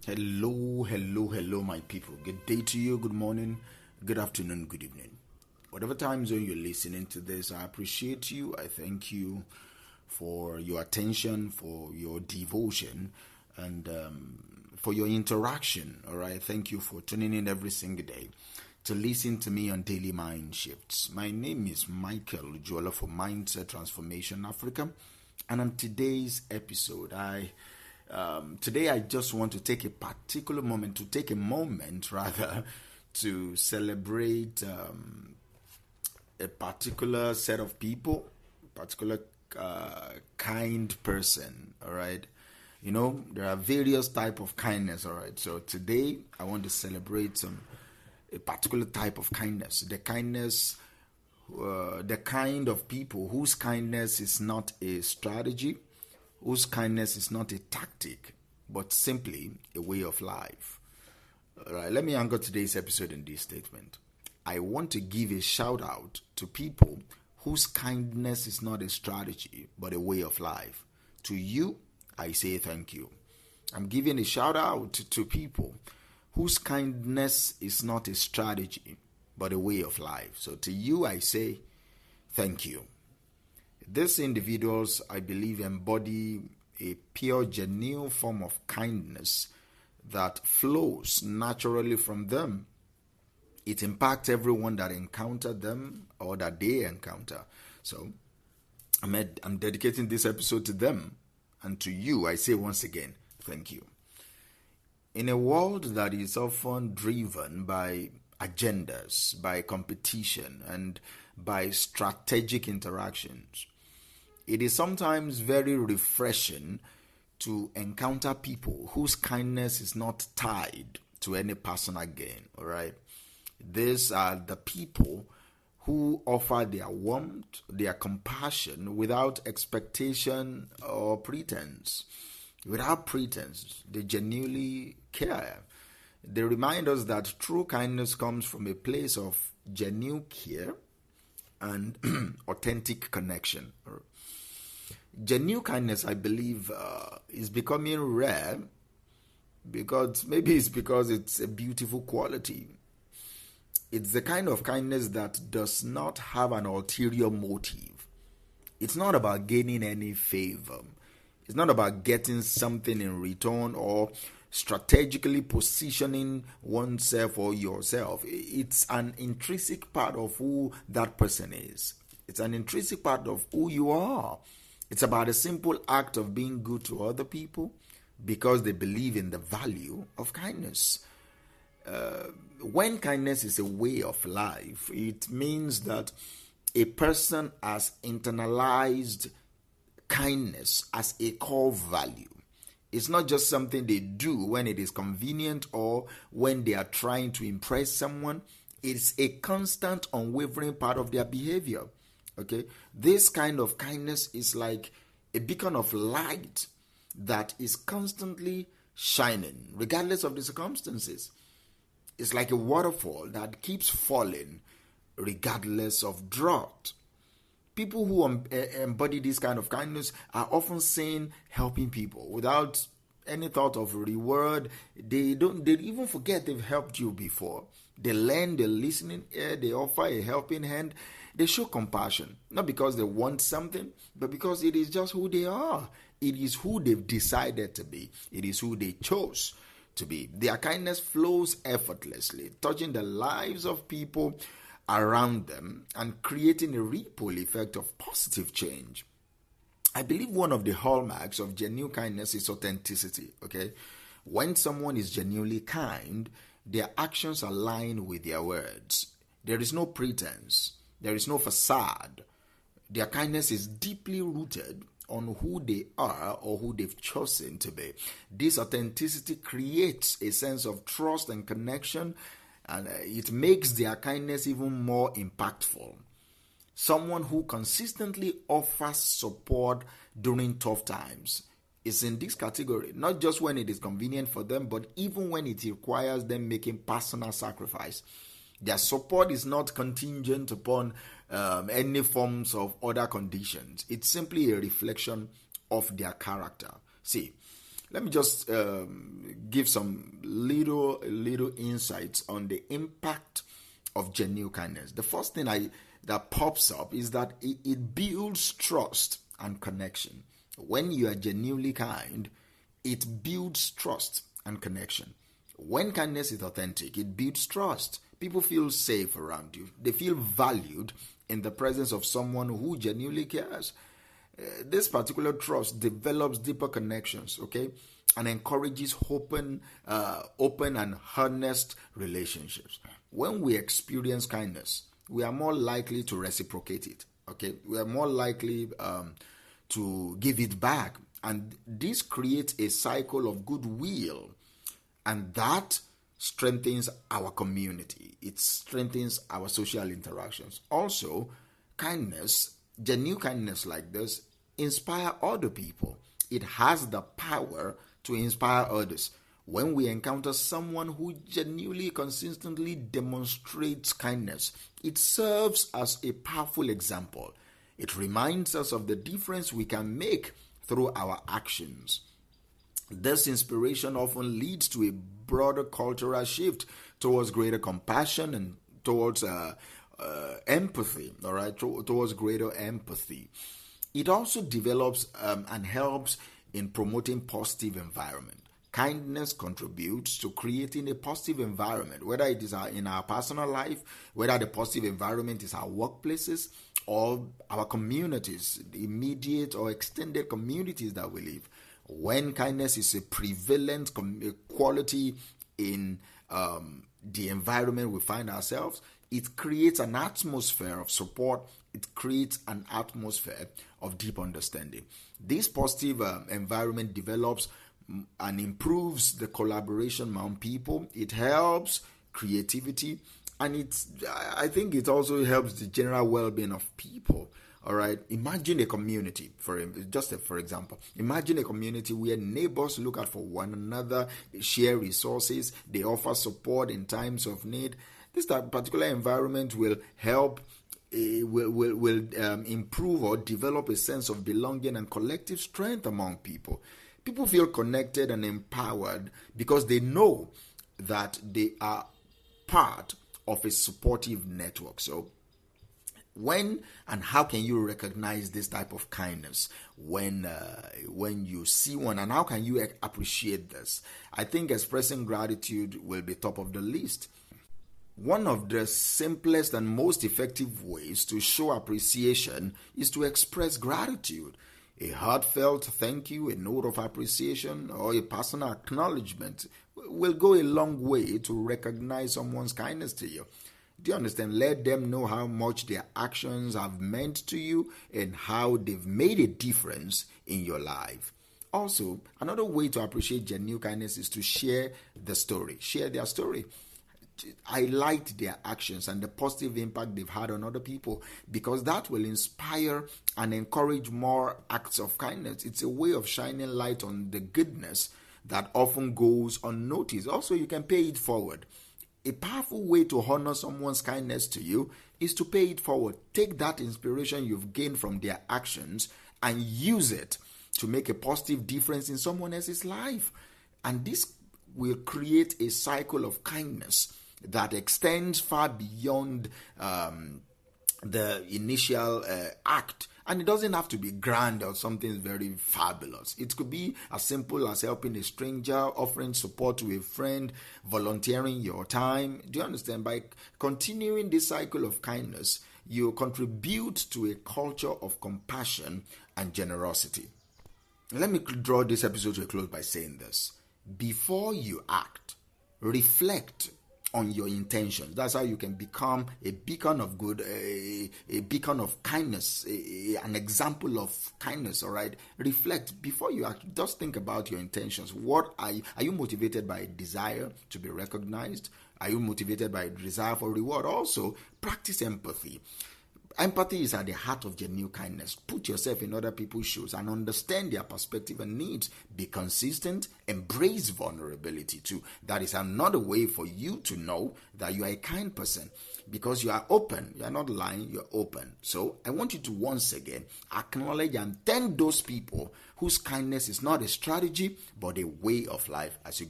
Hello, my people. Good day to you, good morning, good afternoon, good evening. Whatever time zone you're listening to this, I appreciate you. I thank you for your attention, for your devotion, and for your interaction. All right, thank you for tuning in every single day to listen to me on Daily Mind Shifts. My name is Michael Jola for Mindset Transformation Africa, and on today's episode, Today I just want to take a moment to celebrate a particular set of people, particular kind person. All right, there are various type of kindness. All right, so today I want to celebrate a particular type of kindness. The kind of people whose kindness is not a strategy, whose kindness is not a tactic, but simply a way of life. All right, let me anchor today's episode in this statement. I want to give a shout out to people whose kindness is not a strategy, but a way of life. To you, I say thank you. I'm giving a shout out to people whose kindness is not a strategy, but a way of life. So to you, I say thank you. These individuals, I believe, embody a pure, genuine form of kindness that flows naturally from them. It impacts everyone that encountered them or that they encounter. So I'm dedicating this episode to them. And to you, I say once again, thank you. In a world that is often driven by agendas, by competition, and by strategic interactions, it is sometimes very refreshing to encounter people whose kindness is not tied to any personal gain, all right? These are the people who offer their warmth, their compassion without expectation or pretense. Without pretense, they genuinely care. They remind us that true kindness comes from a place of genuine care and authentic connection. Genuine kindness, I believe, is becoming rare because it's a beautiful quality. It's the kind of kindness that does not have an ulterior motive. It's not about gaining any favor. It's not about getting something in return or strategically positioning oneself or yourself. It's an intrinsic part of who that person is. It's an intrinsic part of who you are. It's about a simple act of being good to other people because they believe in the value of kindness. When kindness is a way of life, it means that a person has internalized kindness as a core value. It's not just something they do when it is convenient or when they are trying to impress someone. It's a constant, unwavering part of their behavior. Okay, this kind of kindness is like a beacon of light that is constantly shining, regardless of the circumstances. It's like a waterfall that keeps falling, regardless of drought. People who embody this kind of kindness are often seen helping people without any thought of reward. They even forget they've helped you before. They lend a listening ear, they offer a helping hand. They show compassion, not because they want something, but because it is just who they are. It is who they've decided to be. It is who they chose to be. Their kindness flows effortlessly, touching the lives of people around them and creating a ripple effect of positive change. I believe one of the hallmarks of genuine kindness is authenticity, okay? When someone is genuinely kind, their actions align with their words. There is no pretense. There is no facade. Their kindness is deeply rooted on who they are or who they've chosen to be. This authenticity creates a sense of trust and connection, and it makes their kindness even more impactful. Someone who consistently offers support during tough times is in this category, not just when it is convenient for them, but even when it requires them making personal sacrifice. Their support is not contingent upon any forms of other conditions. It's simply a reflection of their character. See, Let me just give some little insights on the impact of genuine kindness. The first thing that pops up is that it builds trust and connection. When you are genuinely kind, it builds trust and connection. When kindness is authentic, it builds trust. People feel safe around you. They feel valued in the presence of someone who genuinely cares. This particular trust develops deeper connections, okay, and encourages open and honest relationships. When we experience kindness, we are more likely to reciprocate it, okay? We are more likely to give it back. And this creates a cycle of goodwill, and that strengthens our community. It strengthens our social interactions. Also, kindness, genuine kindness like this, inspire other people. It has the power to inspire others. When we encounter someone who genuinely, consistently demonstrates kindness, it serves as a powerful example. It reminds us of the difference we can make through our actions. This inspiration often leads to a broader cultural shift towards greater compassion and towards empathy, all right, towards greater empathy. It also develops and helps in promoting positive environment. Kindness contributes to creating a positive environment, whether it is in our personal life, whether the positive environment is our workplaces or our communities, the immediate or extended communities that we live. When kindness is a prevalent quality in the environment we find ourselves, it creates an atmosphere of support. It creates an atmosphere of deep understanding. This positive environment develops and improves the collaboration among people. It helps creativity, and I think it also helps the general well-being of people. All right, imagine a community, for example, imagine a community where neighbors look out for one another, they share resources, they offer support in times of need. This particular environment will help, will improve or develop a sense of belonging and collective strength among people. People feel connected and empowered because they know that they are part of a supportive network. So when and how can you recognize this type of kindness when you see one, and how can you appreciate this? I think expressing gratitude will be top of the list. One of the simplest and most effective ways to show appreciation is to express gratitude. A heartfelt thank you, a note of appreciation, or a personal acknowledgement will go a long way to recognize someone's kindness to you. Do you understand? Let them know how much their actions have meant to you and how they've made a difference in your life. Also, another way to appreciate genuine kindness is to share the story. Share their story. Highlight their actions and the positive impact they've had on other people, because that will inspire and encourage more acts of kindness. It's a way of shining light on the goodness that often goes unnoticed. Also, you can pay it forward. A powerful way to honor someone's kindness to you is to pay it forward. Take that inspiration you've gained from their actions and use it to make a positive difference in someone else's life. And this will create a cycle of kindness that extends far beyond the initial act. And it doesn't have to be grand or something very fabulous. It could be as simple as helping a stranger, offering support to a friend, volunteering your time. Do you understand? By continuing this cycle of kindness, you contribute to a culture of compassion and generosity. Let me draw this episode to a close by saying this. Before you act, reflect on your intentions. That's how you can become a beacon of good, a beacon of kindness, an example of kindness, all right? Reflect before you act. Just think about your intentions. What are you motivated by a desire to be recognized? Are you motivated by a desire for reward? Also, practice empathy. Empathy is at the heart of genuine kindness. Put yourself in other people's shoes and understand their perspective and needs. Be consistent. Embrace vulnerability too. That is another way for you to know that you are a kind person, because you are open. You are not lying. You are open. So I want you to once again acknowledge and thank those people whose kindness is not a strategy but a way of life as you